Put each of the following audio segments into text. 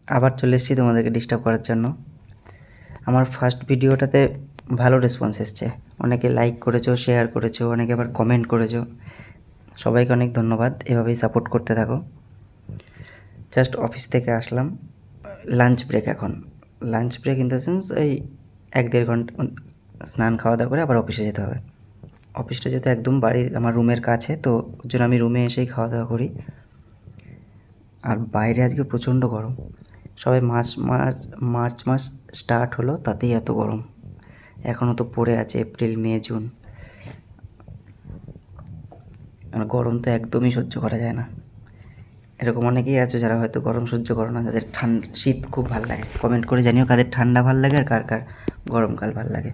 আবার চলে এসেছি তোমাদেরকে ডিস্টার্ব করার জন্য। আমার ফার্স্ট ভিডিওটাতে ভালো রেসপন্স এসছে, অনেকে লাইক করেছো, শেয়ার করেছো, অনেকে আবার কমেন্ট করেছো। সবাইকে অনেক ধন্যবাদ, এভাবেই সাপোর্ট করতে থাকো। জাস্ট অফিস থেকে আসলাম, লাঞ্চ ব্রেক। এখন lunch break in the sense এই 1-1.5 ঘন্টা স্নান খাওয়া দাওয়া করে আবার অফিসে যেতে হবে। অফিসটা যেহেতু একদম বাড়ির আমার রুমের কাছে, তো ওই জন্য আমি রুমে এসেই খাওয়া দাওয়া করি। আর বাইরে আজকে প্রচণ্ড গরম, সবে মার্চ মাস স্টার্ট হলো, তাতেই এত গরম। এখনও তো পড়ে আছে এপ্রিল, মে, জুন। আর গরম তো একদমই সহ্য করা যায় না। এরকম অনেকেই আছে যারা হয়তো গরম সহ্য করো না, যাদের শীত খুব ভালো লাগে। কমেন্ট করে জানিও কাদের ঠান্ডা ভালো লাগে আর কার কার গরমকাল ভালো লাগে।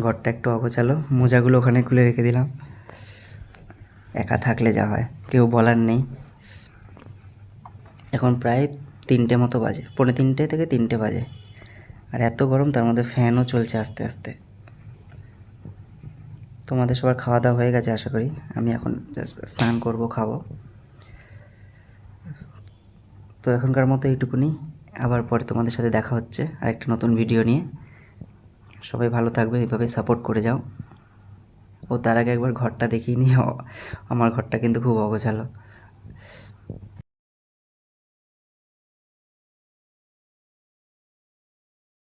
ঘরটা একটু অগোছালো, মোজাগুলো ওখানে খুলে রেখে দিলাম। একা থাকলে যা হয়, কেউ বলার নেই। এখন প্রায় 3টে মতো বাজে, 2:45 থেকে 3টে বাজে। আর এত গরম, তার মধ্যে ফ্যানও চলছে আস্তে আস্তে। তোমাদের সবার খাওয়া দাওয়া হয়ে গেছে আশা করি। আমি এখন জাস্ট স্নান করবো, খাবো। তো এখনকার মতো এইটুকুনি, আবার পরে তোমাদের সাথে দেখা হচ্ছে আরেকটা নতুন ভিডিও নিয়ে। সবাই ভালো থাকবে, এভাবে সাপোর্ট করে যাও। ও তার আগে একবার ঘরটা দেখিয়ে নিও, আমার ঘরটা কিন্তু খুব অগোছালো।